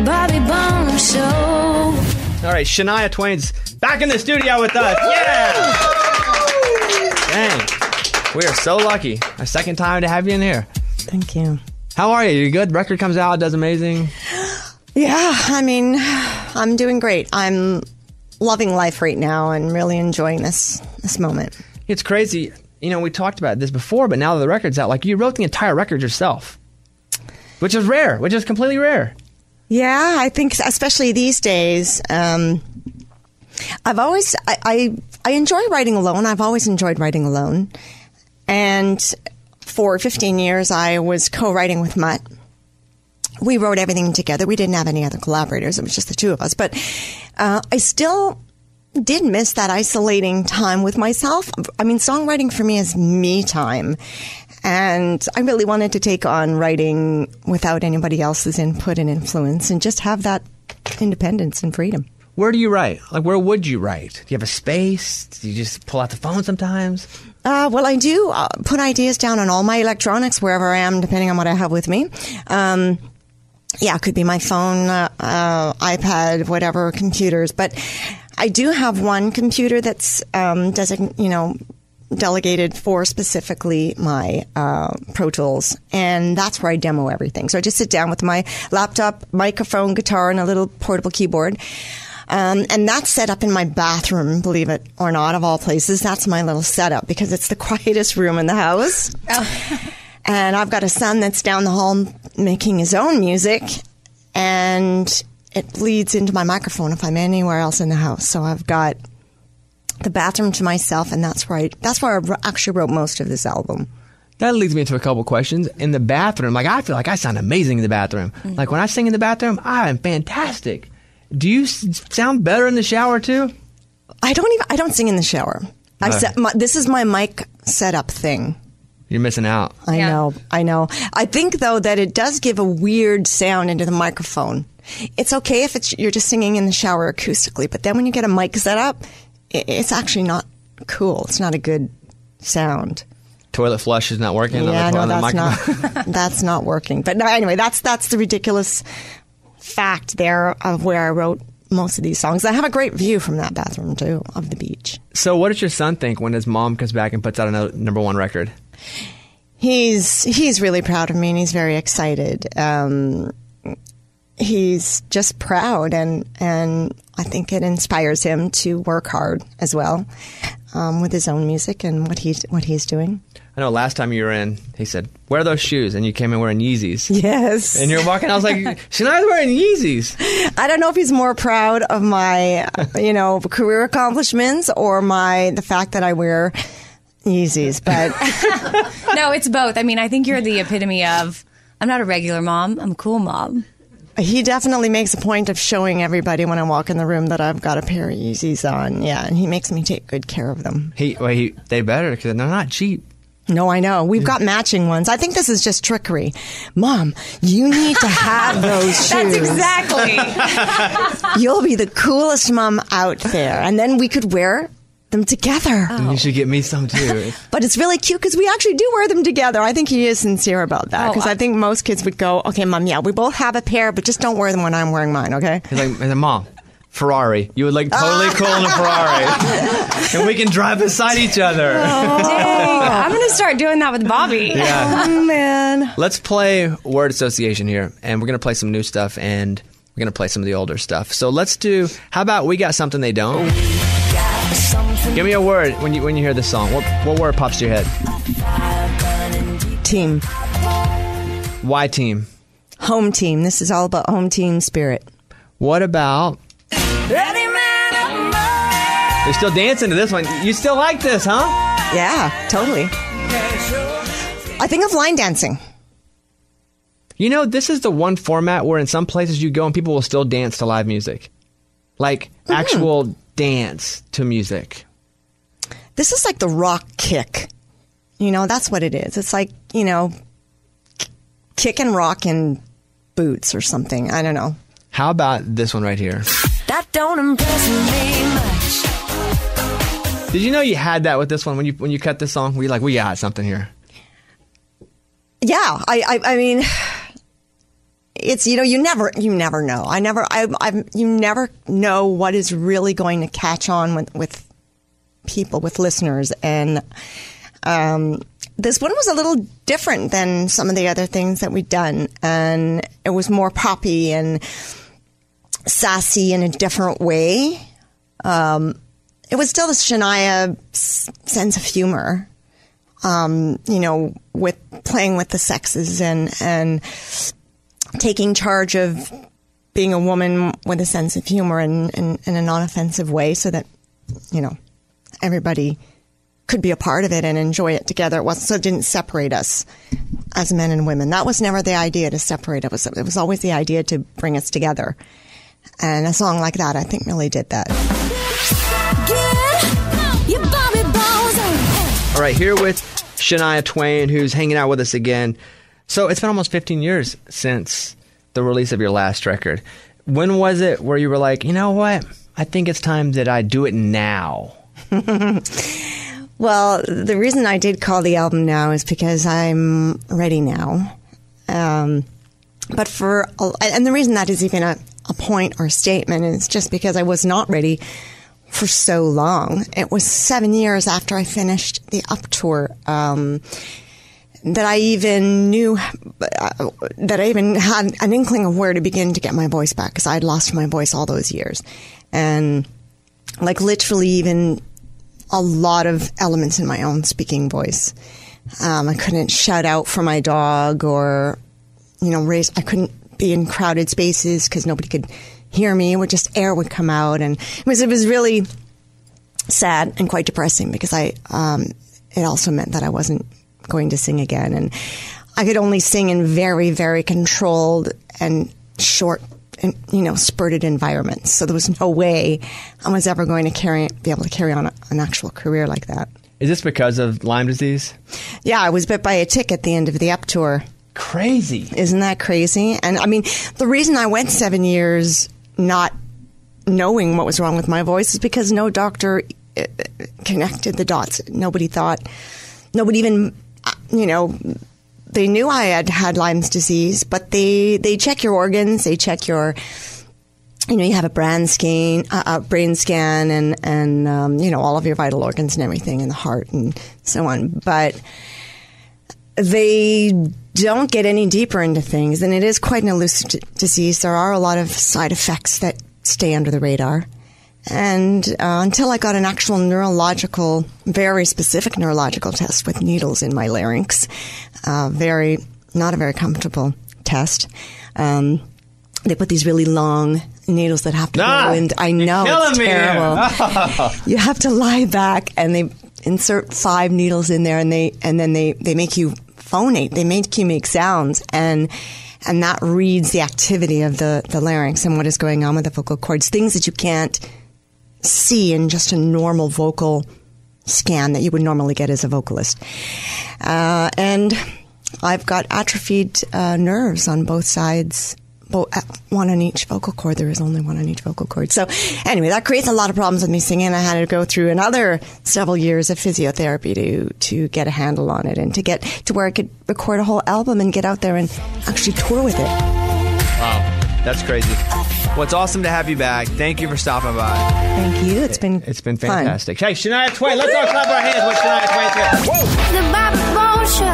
Bobby Bone Show. All right, Shania Twain's back in the studio with us. Yeah! Dang. We are so lucky. A second time to have you in here. Thank you. How are you? You good? Record comes out, does amazing. Yeah, I mean, I'm doing great. I'm loving life right now and really enjoying this moment. It's crazy. You know, we talked about this before, but now that the record's out, like, you wrote the entire record yourself, which is rare, which is completely rare. Yeah, I think especially these days, I enjoy writing alone. I've always enjoyed writing alone. And for 15 years, I was co-writing with Mutt. We wrote everything together. We didn't have any other collaborators. It was just the two of us. But I still did miss that isolating time with myself. I mean, songwriting for me is me time. And I really wanted to take on writing without anybody else's input and influence and just have that independence and freedom. Where do you write? Like, where would you write? Do you have a space? Do you just pull out the phone sometimes? Well, I do put ideas down on all my electronics wherever I am, depending on what I have with me. Yeah, it could be my phone, iPad, whatever, computers. But I do have one computer that's delegated for specifically my Pro Tools, and that's where I demo everything. So I just sit down with my laptop, microphone, guitar, and a little portable keyboard. And that's set up in my bathroom, believe it or not, of all places. That's my little setup because it's the quietest room in the house. Oh. And I've got a son that's down the hall making his own music, and it bleeds into my microphone if I'm anywhere else in the house. So I've got the bathroom to myself, and that's where I actually wrote most of this album. That leads me into a couple questions. In the bathroom, like, I feel like I sound amazing in the bathroom. Mm-hmm. Like, when I sing in the bathroom, I am fantastic. Do you sound better in the shower too? I don't sing in the shower. This is my mic setup thing. You're missing out. I know. I think, though, that it does give a weird sound into the microphone. It's okay if you're just singing in the shower acoustically, but then when you get a mic set up, it's actually not cool. It's not a good sound. Toilet flush is not working? Yeah, no, that's not working. But no, anyway, that's the ridiculous fact there of where I wrote most of these songs. I have a great view from that bathroom, too, of the beach. So what does your son think when his mom comes back and puts out another #1 record? He's really proud of me, and he's very excited. He's just proud, and I think it inspires him to work hard as well with his own music and what he's doing. I know last time you were in, he said, "Wear those shoes," and you came in wearing Yeezys. Yes. And you were walking, I was like, Shania's wearing Yeezys. I don't know if he's more proud of my, career accomplishments or the fact that I wear Yeezys, but no, it's both. I mean, I think you're the epitome of, I'm not a regular mom, I'm a cool mom. He definitely makes a point of showing everybody when I walk in the room that I've got a pair of Yeezys on. Yeah, and he makes me take good care of them. They better, because they're not cheap. No, I know. We've got matching ones. I think this is just trickery. Mom, you need to have those shoes. That's exactly. You'll be the coolest mom out there. And then we could wear them together. Oh. You should get me some too. But it's really cute because we actually do wear them together. I think he is sincere about that because I think most kids would go, okay, Mom, yeah, we both have a pair, but just don't wear them when I'm wearing mine, okay? He's like, Mom, Ferrari. You would totally cool in a Ferrari. And we can drive beside each other. Dang, I'm going to start doing that with Bobby. Yeah. Oh, man. Let's play word association here. And we're going to play some new stuff and we're going to play some of the older stuff. So let's do, how about We Got Something They Don't? Give me a word when you hear this song. What word pops to your head? Team. Why team? Home team. This is all about home team spirit. What about... You're still dancing to this one. You still like this, huh? Yeah, totally. I think of line dancing. You know, this is the one format where in some places you go and people will still dance to live music. Like actual dance to music. This is like the rock kick. That's what it is. It's like, kick and rock in boots or something. I don't know. How about this one right here? That don't impress me much. Did you know you had that with this one when you cut this song? Were you like, we got something here? Yeah, I mean, it's, you never know. You never know what is really going to catch on with people, with listeners. And this one was a little different than some of the other things that we'd done. And it was more poppy and sassy in a different way. It was still the Shania sense of humor, with playing with the sexes and taking charge of being a woman with a sense of humor in a non-offensive way so that, everybody could be a part of it and enjoy it together. It didn't separate us as men and women. That was never the idea, to separate us. It was always the idea to bring us together. And a song like that, I think, really did that. All right, here with Shania Twain, who's hanging out with us again. So it's been almost 15 years since the release of your last record. When was it where you were like, you know what? I think it's time that I do it now. Well, the reason I did call the album Now is because I'm ready now. And the reason that is even a point or a statement is just because I was not ready for so long. It was 7 years after I finished the Up Tour that I even had an inkling of where to begin to get my voice back, because I had lost my voice all those years. And literally even a lot of elements in my own speaking voice. I couldn't shout out for my dog or, I couldn't be in crowded spaces because nobody could hear me. Air would come out. And it was really sad and quite depressing, because it also meant that I wasn't going to sing again. And I could only sing in very, very controlled and short and, spurted environments. So there was no way I was ever going to be able to carry on an actual career like that. Is this because of Lyme disease? Yeah, I was bit by a tick at the end of the Up Tour. Crazy. Isn't that crazy? And the reason I went 7 years not knowing what was wrong with my voice is because no doctor connected the dots. Nobody even, they knew I had Lyme's disease, but they check your organs, they check your, you have a brain scan, and all of your vital organs and everything, and the heart and so on. But they don't get any deeper into things, and it is quite an elusive disease. There are a lot of side effects that stay under the radar. And until I got an actual very specific neurological test with needles in my larynx, not a very comfortable test. They put these really long needles that have to go in. I know, it's terrible. You have to lie back, and they insert 5 needles in there, and then they make you phonate. They make you make sounds, and that reads the activity of the larynx and what is going on with the vocal cords. Things that you can't see in just a normal vocal scan that you would normally get as a vocalist. And I've got atrophied nerves on both sides, one on each vocal cord. There is only one on each vocal cord. So anyway, that creates a lot of problems with me singing. I had to go through another several years of physiotherapy to get a handle on it and to get to where I could record a whole album and get out there and actually tour with it. Wow, that's crazy. Well, it's awesome to have you back. Thank you for stopping by. Thank you. It's been fantastic. Fun. Hey, Shania Twain. Let's all clap our hands with Shania Twain. Whoa. The Bobby Bones Show.